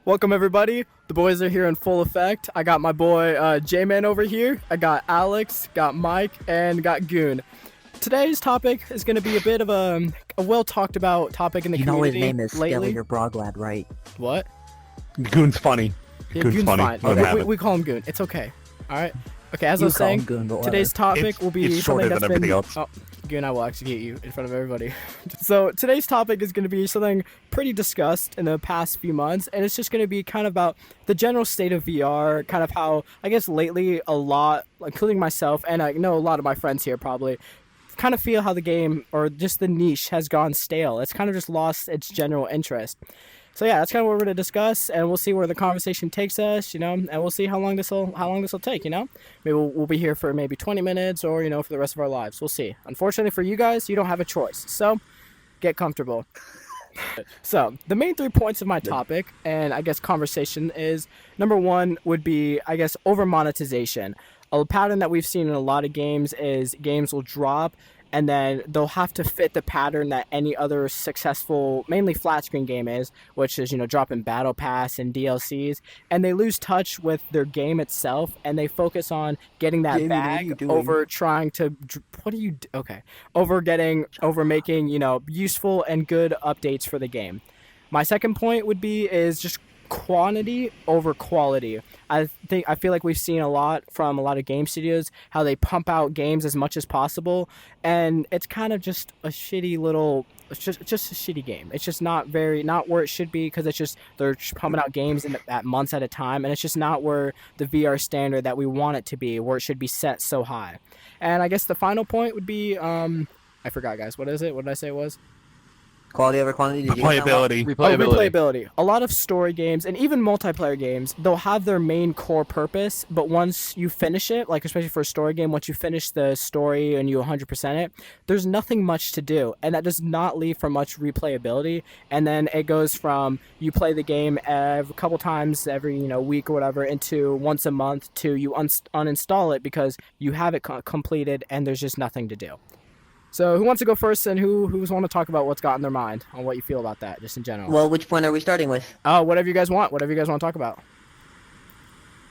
Welcome everybody. The boys are here in full effect. I got my boy J-Man over here. I got Alex, got Mike, and got Goon. Today's topic is going to be a bit of a well talked about topic in the community. You know his name is lately. Skelly or Broglad, right? What? Goon's funny. Yeah, Goon's funny. fine. We call him Goon. It's okay. All right. Okay, as I was saying, today's topic will be something that's been... Oh, Goon, I will execute you in front of everybody. So today's topic is going to be something pretty discussed in the past few months, and it's just going to be kind of about the general state of VR, kind of how, I guess lately a lot, including myself, and I know a lot of my friends here probably, kind of feel how the game, or just the niche, has gone stale. It's kind of just lost its general interest. So yeah, that's kind of what we're going to discuss, and we'll see where the conversation takes us, and we'll see how long this will take, Maybe we'll be here for maybe 20 minutes or, for the rest of our lives. We'll see. Unfortunately for you guys, you don't have a choice. So get comfortable. So the main 3 points of my topic and I guess conversation is, number one would be, I guess, over monetization. A pattern that we've seen in a lot of games is games will drop and then they'll have to fit the pattern that any other successful, mainly flat screen game is, which is, dropping battle pass and DLCs, and they lose touch with their game itself, and they focus on getting that bag over trying to, over making, useful and good updates for the game. My second point would be is just quantity over quality. I feel like we've seen a lot from a lot of game studios how they pump out games as much as possible, and it's kind of just a shitty little, it's just a shitty game. It's just not where it should be, because it's just they're pumping out games at months at a time, and it's just not where the VR standard that we want it to be, where it should be set so high. And I guess the final point would be I forgot, guys. What is it? What did I say it was? Quality over quantity. Replayability. A lot of story games and even multiplayer games, they'll have their main core purpose, but once you finish it, like especially for a story game, once you finish the story and you 100% it, there's nothing much to do, and that does not leave for much replayability. And then it goes from you play the game a couple times every week or whatever into once a month to you uninstall it because you have it completed and there's just nothing to do. So who wants to go first, and who's want to talk about what's got in their mind on what you feel about that, just in general? Well, which point are we starting with? Whatever you guys want. Whatever you guys want to talk about.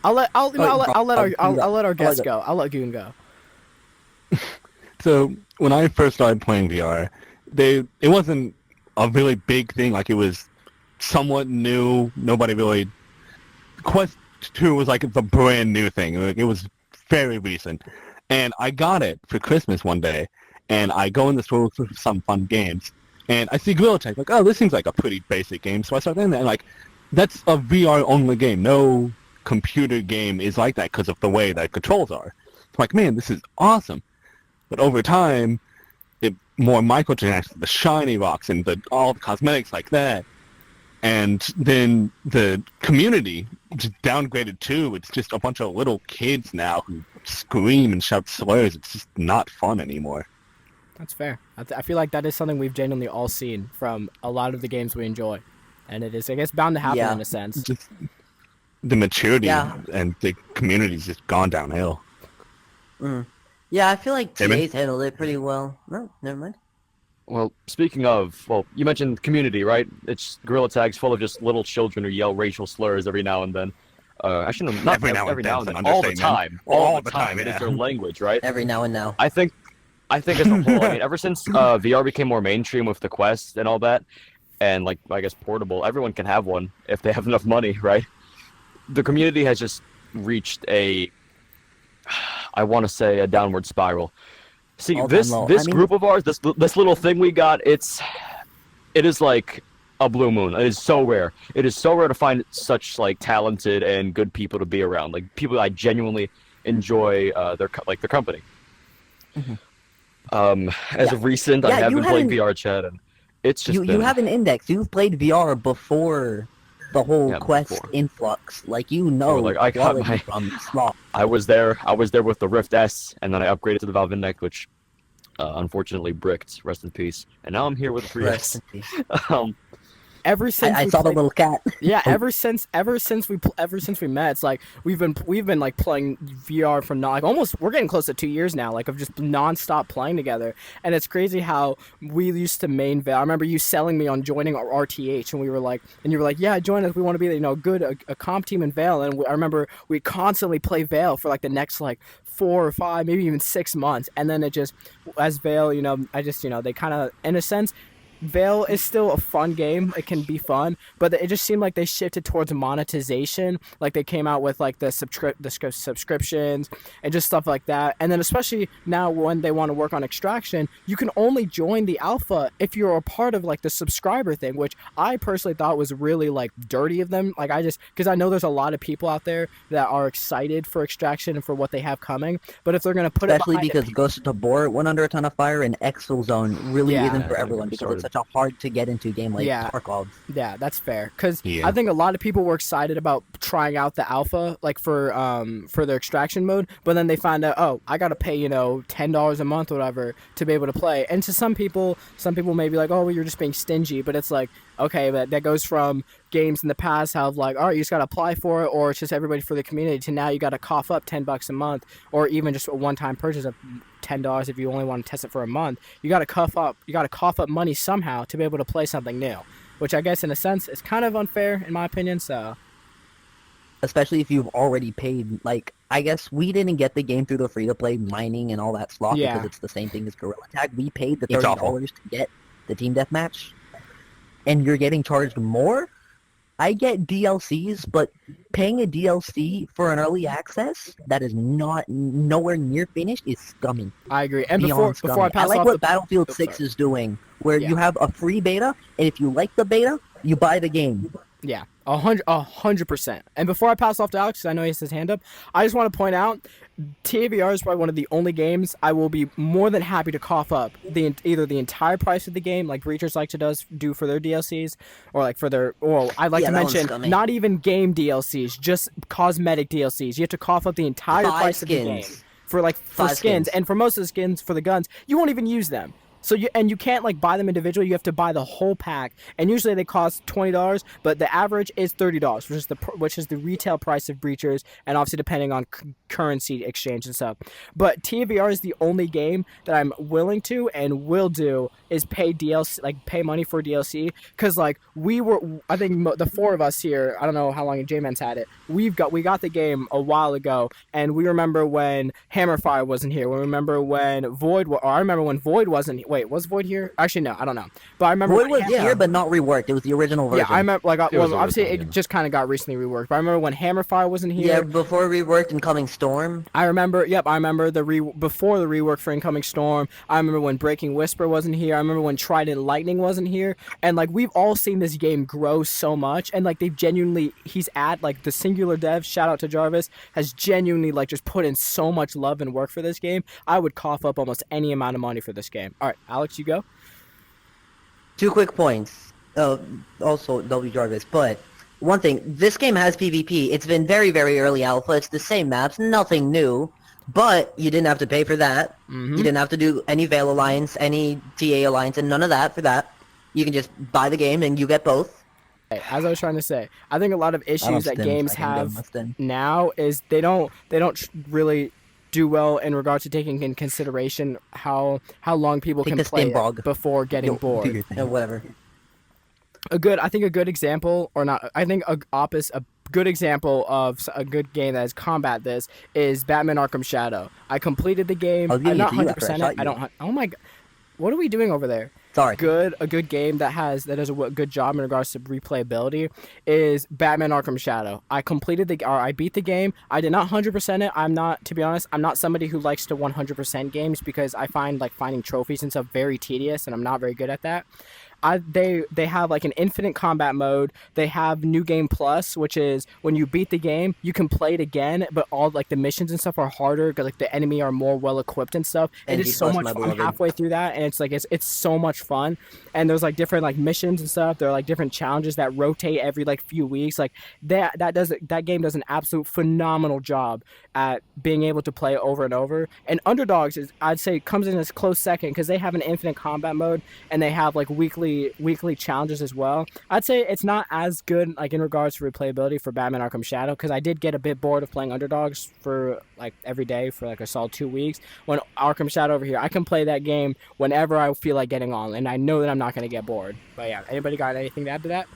I'll let our guest go. I'll let Goon go. So when I first started playing VR, it wasn't a really big thing. Like, it was somewhat new. Nobody really. Quest 2 was like the brand new thing. Like, it was very recent, and I got it for Christmas one day. And I go in the store for some fun games, and I see Gorilla Tag, like, oh, this seems like a pretty basic game. So I start in there, and that's a VR-only game. No computer game is like that because of the way that controls are. I'm like, man, this is awesome. But over time, more microtransactions, the shiny rocks, and all the cosmetics like that. And then the community just downgraded too. It's just a bunch of little kids now who scream and shout slurs. It's just not fun anymore. That's fair. I feel like that is something we've genuinely all seen from a lot of the games we enjoy. And it is, I guess, bound to happen in a sense. Just the maturity and the community's just gone downhill. Yeah, I feel like TA's handled it pretty well. No, never mind. Well, speaking of, you mentioned community, right? It's Gorilla Tag's full of just little children who yell racial slurs every now and then. Actually, no, not every now and then. All the time. All the time. It is their language, right? Every now and now. I think as a whole, ever since VR became more mainstream with the Quest and all that, and I guess portable, everyone can have one if they have enough money, right? The community has just reached a downward spiral. See, this group of ours, this little thing we got, it is like a blue moon. It is so rare. It is so rare to find such talented and good people to be around. Like, people I genuinely enjoy their company. Mm-hmm. As of recent, I have been playing VR chat, and it's just you have an index. You've played VR before the whole Quest influx. I got my. I was there with the Rift S, and then I upgraded to the Valve Index, which unfortunately bricked. Rest in peace. And now I'm here with the 3S. ever since I saw the little cat. Yeah, ever since we met, it's like we've been like playing VR for we're getting close to 2 years now, like of just nonstop playing together. And it's crazy how we used to main Vale. I remember you selling me on joining our RTH, and you were like, yeah, join us. We want to be, a comp team in Vale. And I remember we constantly play Vale for like the next like 4 or 5, maybe even 6 months, and then it just as Vale, they kind of, in a sense, Vale is still a fun game. It can be fun, but it just seemed like they shifted towards monetization. Like they came out with like the subscriptions and just stuff like that. And then especially now when they want to work on extraction, you can only join the alpha if you're a part of like the subscriber thing, which I personally thought was really like dirty of them. Like because I know there's a lot of people out there that are excited for extraction and for what they have coming. But if they're going to put especially because Ghost of Tabor went under a ton of fire, and Exfil Zone really isn't for everyone because it's such a hard to get into game like Tarkov. Yeah, that's fair. Because I think a lot of people were excited about trying out the alpha, like for their extraction mode, but then they find out, oh, I gotta pay $10 a month or whatever to be able to play. And to some people may be like, oh, well, you're just being stingy, but it's like, okay, but that goes from games in the past how like, all right, you just gotta apply for it, or it's just everybody for the community, to now you gotta cough up $10 a month, or even just a one-time purchase of $10 if you only want to test it for a month. You gotta cough up money somehow to be able to play something new, which I guess in a sense is kind of unfair in my opinion. So especially if you've already paid, like, I guess we didn't get the game through the free-to-play mining and all that slop because it's the same thing as Gorilla Tag. We paid the $30 to get the team deathmatch, and you're getting charged more? I get DLCs, but paying a DLC for an early access that is nowhere near finished is scummy. I agree. And before I pass I like off what Battlefield 6 is doing, where you have a free beta, and if you like the beta, you buy the game. Yeah, 100%. And before I pass off to Alex, because I know he has his hand up, I just want to point out, TAVR is probably one of the only games I will be more than happy to cough up either the entire price of the game, like Breachers like to do for their DLCs, or like for their, I'd like to mention, not even game DLCs, just cosmetic DLCs. You have to cough up the entire price of the game for skins, and for most of the skins for the guns, you won't even use them. So you can't like buy them individually. You have to buy the whole pack, and usually they cost $20, but the average is $30, which is the retail price of Breachers, and obviously depending on currency exchange and stuff. But TVR is the only game that I'm willing to and will do is pay DLC, like pay money for DLC, because like I think the four of us here, I don't know how long J-Man's had it. We got the game a while ago, and we remember when Hammerfire wasn't here. We remember when Void wasn't. Wait, was Void here? Actually, no, I don't know. But I remember Void was here, but not reworked. It was the original version. Yeah, I remember. Obviously, it just kind of got recently reworked. But I remember when Hammerfire wasn't here. Yeah, before reworked Incoming Storm. I remember. Yep, I remember before the rework for Incoming Storm. I remember when Breaking Whisper wasn't here. I remember when Trident Lightning wasn't here. And like we've all seen this game grow so much, and like he's at like the singular dev. Shout out to Jarvis, has genuinely like just put in so much love and work for this game. I would cough up almost any amount of money for this game. All right. Alex, you go. 2 quick points. Also, W Jarvis, but one thing, this game has PvP. It's been very, very early alpha. It's the same maps, nothing new, but you didn't have to pay for that. Mm-hmm. You didn't have to do any Veil Alliance, any TA Alliance, and none of that for that. You can just buy the game and you get both. As I was trying to say, I think a lot of issues that games have now is they don't really do well in regards to taking in consideration how long people can play before getting bored. Whatever. A good example, or not, I think a good example of a good game that has combat this is Batman Arkham Shadow. I completed the game. I'm not 100% it. I don't. Oh my god, what are we doing over there? Sorry. A good game that does a good job in regards to replayability is Batman Arkham Shadow. I beat the game. I did not 100% it. To be honest, I'm not somebody who likes to 100% games because I find like finding trophies and stuff very tedious, and I'm not very good at that. They have like an infinite combat mode. They have New Game Plus, which is when you beat the game, you can play it again, but all like the missions and stuff are harder because like the enemy are more well equipped and stuff. And it's so much fun. I'm halfway through that, and it's like it's so much fun. And there's like different like missions and stuff. There are like different challenges that rotate every like few weeks. Like that game does an absolute phenomenal job at being able to play over and over. And Underdogs I'd say comes in as close second because they have an infinite combat mode and they have like weekly weekly challenges as well. I'd say it's not as good like in regards to replayability for Batman Arkham Shadow, because I did get a bit bored of playing underdogs for like every day for like a solid 2 weeks. When Arkham Shadow over here, I can play that game whenever I feel like getting on, and I know that I'm not going to get bored. But yeah, anybody got anything to add to that?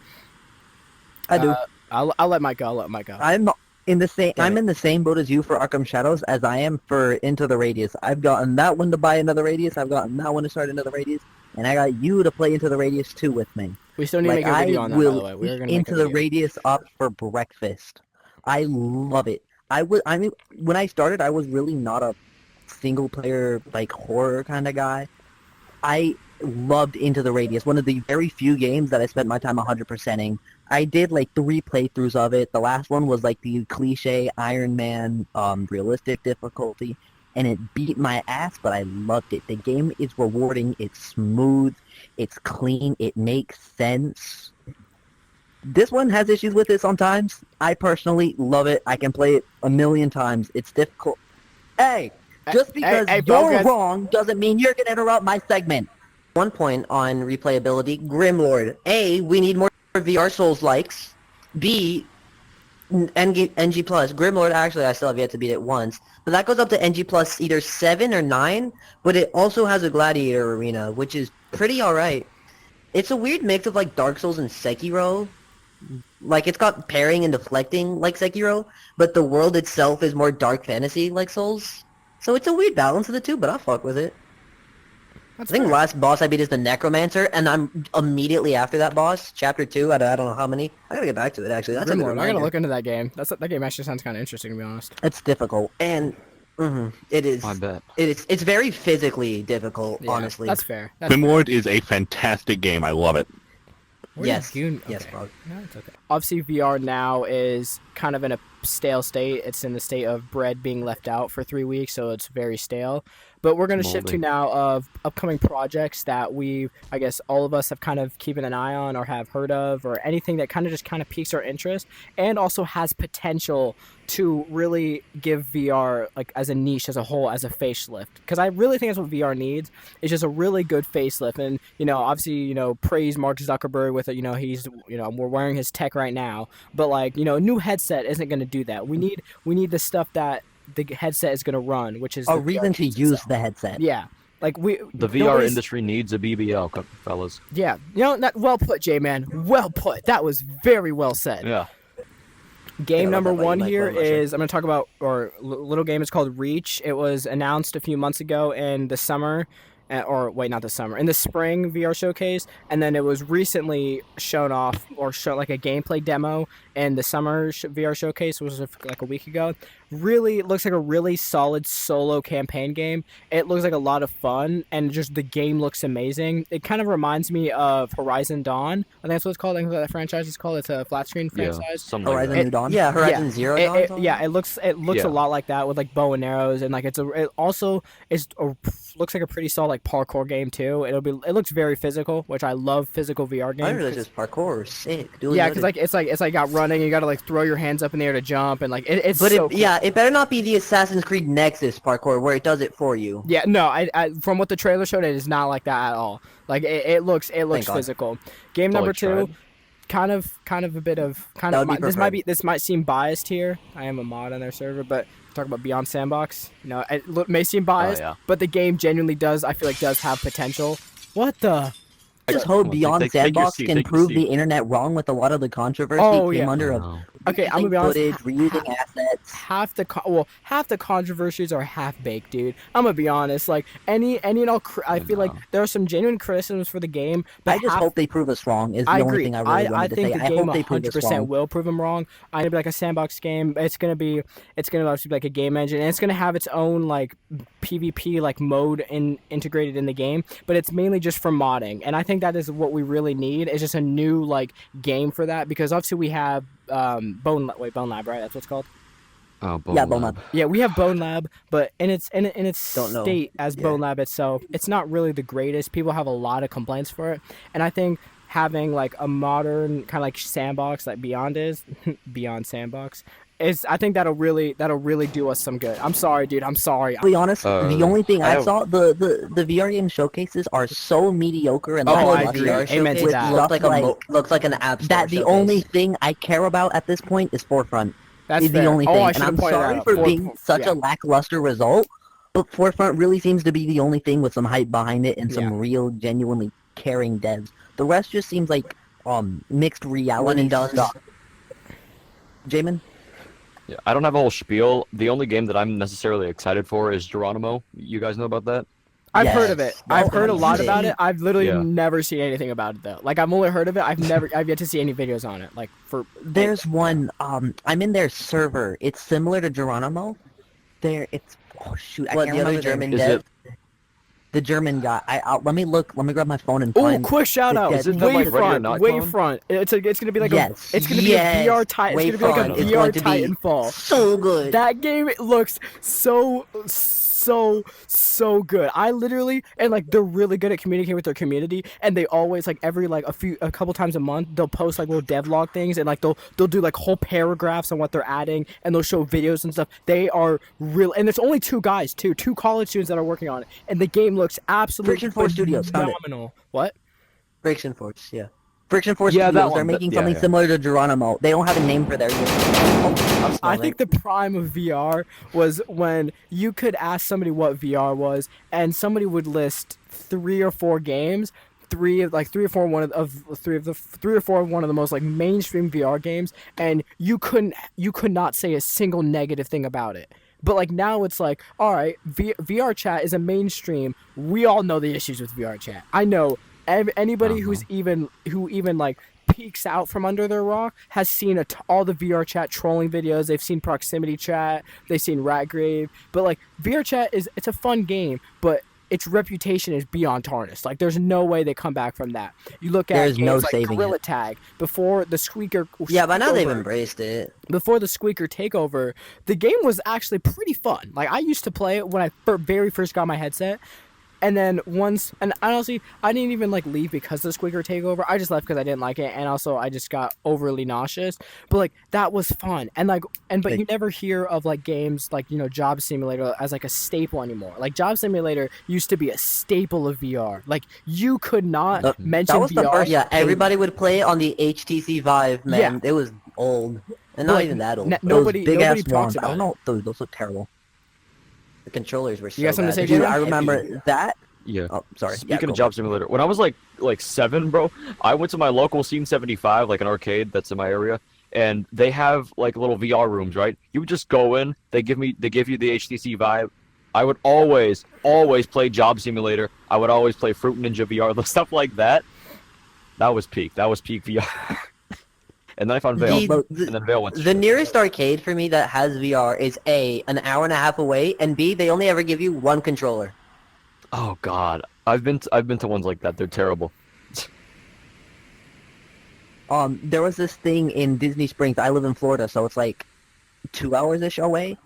I do. I'll let Mike go. I'm in the same boat as you for Arkham Shadows as I am for Into the Radius. I've gotten that one to buy another Radius. I've gotten that one to start another Radius, and I got you to play Into the Radius 2 with me. We still need to make a video on that, by the way. We're gonna Into the Radius up for breakfast. I love it. When I started, I was really not a single player like horror kind of guy. I loved Into the Radius. One of the very few games that I spent my time 100%ing. I did like 3 playthroughs of it. The last one was like the cliche Iron Man realistic difficulty, and it beat my ass, but I loved it. The game is rewarding. It's smooth. It's clean. It makes sense. This one has issues with it sometimes. I personally love it. I can play it a million times. It's difficult. Hey, just because you're wrong doesn't mean you're going to interrupt my segment. One point on replayability, Grimlord. A, we need more VR Souls likes. B, NG Plus. Grimlord, actually, I still have yet to beat it once. But that goes up to NG Plus either 7 or 9. But it also has a Gladiator Arena, which is pretty alright. It's a weird mix of like Dark Souls and Sekiro. Like, it's got parrying and deflecting like Sekiro, but the world itself is more dark fantasy like Souls. So it's a weird balance of the two, but I'll fuck with it. I think the last boss I beat is the Necromancer, and I'm immediately after that boss, Chapter 2, I don't know how many. I gotta get back to it, actually. That's Grimlord, I gotta look into that game. That game actually sounds kind of interesting, to be honest. It's difficult. And it is. I bet. It's very physically difficult, honestly. That's fair. Grimlord is a fantastic game. I love it. Yes. Yes, bro. No, it's okay. Obviously, VR now is kind of in a stale state. It's in the state of bread being left out for 3 weeks, so it's very stale. But we're going to shift to now of upcoming projects that I guess all of us have kind of keeping an eye on or have heard of, or anything that kind of piques our interest and also has potential to really give VR, like as a niche, as a whole, as a facelift. Because I really think that's what VR needs, is just a really good facelift. And, obviously, praise Mark Zuckerberg with it. He's, we're wearing his tech right now. But, like, a new headset isn't going to do that. We need the stuff that the headset is going to run, which is a reason to use the headset. Yeah. Like the VR industry needs a BBL, fellas. Yeah. Well put, J-Man. Well put. That was very well said. Yeah. Game number 1 here is, I'm going to talk about, or little game is called Reach. It was announced a few months ago in the summer, not the summer, in the spring VR showcase, and then it was recently shown off, or shown like a gameplay demo in the summer VR showcase, which was like a week ago. Really looks like a really solid solo campaign game. It looks like a lot of fun, and just the game looks amazing. It kind of reminds me of Horizon Dawn. I think that's what it's called. I think that franchise is called. It's a flat screen franchise. Horizon New Dawn. Yeah, Horizon Zero Dawn. It looks a lot like that with like bow and arrows, and like it looks like a pretty solid like parkour game too. It looks very physical, which I love physical VR games. I realize it's parkour. Sick. Yeah, because it's like got running. You got to like throw your hands up in the air to jump, and like it's. But so cool. It better not be the Assassin's Creed Nexus parkour where it does it for you. Yeah, no, I from what the trailer showed, it is not like that at all. Like it looks physical. Game number 2, kind of a bit of this might seem biased here. I am a mod on their server, but talk about Beyond Sandbox. It may seem biased, but the game genuinely does. I feel like does have potential. What the? I just hope Beyond Sandbox can prove the internet wrong with a lot of the controversy came under of okay, I'm gonna be honest. Reusing assets. Half the controversies are half baked, dude. I'm gonna be honest. Like any and all, I feel like there are some genuine criticisms for the game. But I just hope they prove us wrong. Is the only thing I really wanted to say. I think the game 100% will prove them wrong. I'm gonna be like a sandbox game. It's gonna obviously be like a game engine, and it's gonna have its own like PvP like mode integrated in the game. But it's mainly just for modding, and I think that is what we really need. Is just a new like game for that, because obviously we have Bone Lab, right? That's what it's called. Oh, Bone Lab. Yeah, we have Bone Lab, but in its state as Bone Lab itself, it's not really the greatest. People have a lot of complaints for it, and I think having like a modern kind of like sandbox like Beyond is Beyond Sandbox I think that'll really do us some good. I'm sorry, dude. I'm sorry. To be honest, the only thing I saw, the VR game showcases are so mediocre, and I agree. Amen to that. Looks like an app store that the showcase. only thing I care about at this point is Forefront. That's is the fair. only thing, I and I'm pointed sorry out. for being such a lackluster result, but Forefront really seems to be the only thing with some hype behind it and some real, genuinely caring devs. The rest just seems like mixed reality stuff. Jamin? Yeah, I don't have a whole spiel. The only game that I'm necessarily excited for is Geronimo. You guys know about that? I've heard of it. I've heard a lot about it. I've literally never seen anything about it though. Like I've only heard of it. I've yet to see any videos on it. There's one. I'm in their server. It's similar to Geronimo. It's I can't remember the German dev. The German guy. Let me look. Let me grab my phone and find. Quick shout out! Is it the, like, Wavefront. It's gonna be like a VR Titan. It's gonna be like a VR Titanfall. So good. That game looks so good. I literally, and like they're really good at communicating with their community, and they always like a couple times a month they'll post like little devlog things, and like they'll do like whole paragraphs on what they're adding, and they'll show videos and stuff. They are real, and there's only two college students that are working on it, and the game looks absolutely Friction Force Studios, phenomenal. What? Friction Force, yeah. Friction Force Studios, they're making something similar to Geronimo. They don't have a name for their game. I think the prime of VR was when you could ask somebody what VR was, and somebody would list 3 or 4 games, three or four of one of the most like mainstream VR games, and you could not say a single negative thing about it. But like now it's like, all right, VR chat is a mainstream. We all know the issues with VR chat. I know anybody who even like peeks out from under their rock has seen all the VR chat trolling videos. They've seen proximity chat. They've seen Ratgrave. But like VR chat it's a fun game, but its reputation is beyond tarnished. Like there's no way they come back from that. You look at games like Gorilla Tag before the Squeaker. Yeah, by now they've embraced it. Before the Squeaker takeover, the game was actually pretty fun. Like I used to play it when I very first got my headset. And then and honestly, I didn't even like leave because of the Squeaker takeover. I just left because I didn't like it, and also I just got overly nauseous. But like that was fun, but you never hear of like games like Job Simulator as like a staple anymore. Like Job Simulator used to be a staple of VR. Like you could not mention that was VR. The first, everybody would play on the HTC Vive. Man, it was old, and not even that old. Nobody talks about. I don't know. Those look terrible. The controllers were so You got something bad. to say, Dude, I remember that. Yeah. Oh, sorry. Speaking of Job Simulator, when I was like 7, bro, I went to my local Scene 75, like an arcade that's in my area, and they have like little VR rooms, right? You would just go in, they give you the HTC Vive. I would always play Job Simulator. I would always play Fruit Ninja VR, stuff like that. That was peak VR. And then I found Veil, and then Veil went. The nearest arcade for me that has VR is A, an hour and a half away, and B, they only ever give you one controller. Oh God, I've been to ones like that. They're terrible. There was this thing in Disney Springs. I live in Florida, so it's like 2 hours-ish away.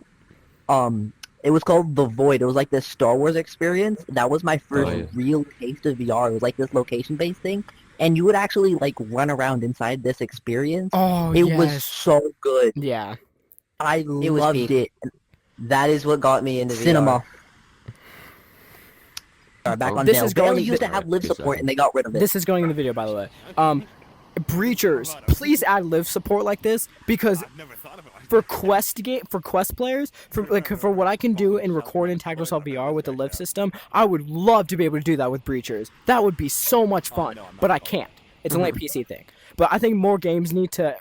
It was called The Void. It was like this Star Wars experience. That was my first real taste of VR. It was like this location-based thing. And you would actually like run around inside this experience. Oh, it was so good. Yeah, I loved it. That is what got me into cinema. VR. Back on this Veil. is going. Veil used to have live support, and they got rid of it. This is going in the video, by the way. Breachers, please add live support like this, because for quest players, for what I can do in record in Tactical Assault VR with the live system, I would love to be able to do that with Breachers. That would be so much fun, but I can't. It's only a PC thing. But I think more games need to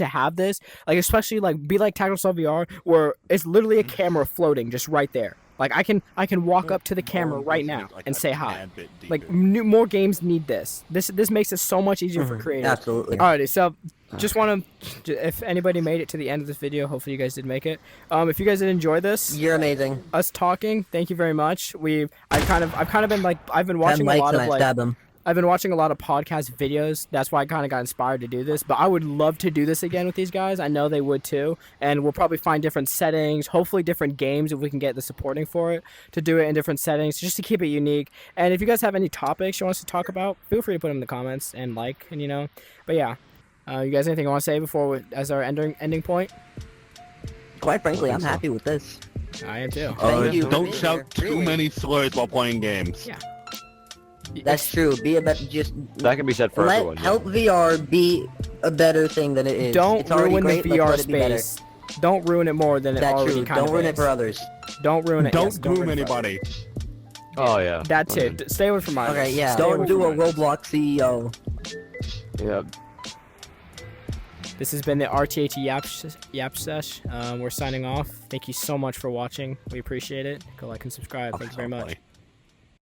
have this, like especially like be like Tactical Assault VR, where it's literally a camera floating just right there. Like I can walk up to the camera right now and say hi. Like more games need this. This makes it so much easier for creators. Absolutely. Alrighty, so just want to, if anybody made it to the end of this video, hopefully you guys did make it. If you guys did enjoy this, you're amazing. Us talking, thank you very much. I've kind of been like, I've been watching a lot of like. I've been watching a lot of podcast videos. That's why I kind of got inspired to do this. But I would love to do this again with these guys. I know they would too. And we'll probably find different settings, hopefully different games if we can get the supporting for it, to do it in different settings just to keep it unique. And if you guys have any topics you want us to talk about, feel free to put them in the comments and But yeah, you guys anything you want to say before as our ending point? quite frankly, I'm happy with this. I am too. Thank you. Don't shout too many slurs while playing games. Yeah. That's true. Be a better, just That can be said for everyone. help VR be a better thing than it is. Don't it's already ruin great, the VR let's let it be better. space. Don't ruin it more than it That's already true. kind of Don't ruin is. it for others. Don't ruin it. yes, Don't groom ruin it for anybody. Oh yeah. That's it. Stay away from minors. Okay, yeah. Stay away Don't from do a minors. Roblox CEO. Yeah. This has been the RTH Yap Sesh. We're signing off. Thank you so much for watching. We appreciate it. Go like and subscribe. Thank you very much.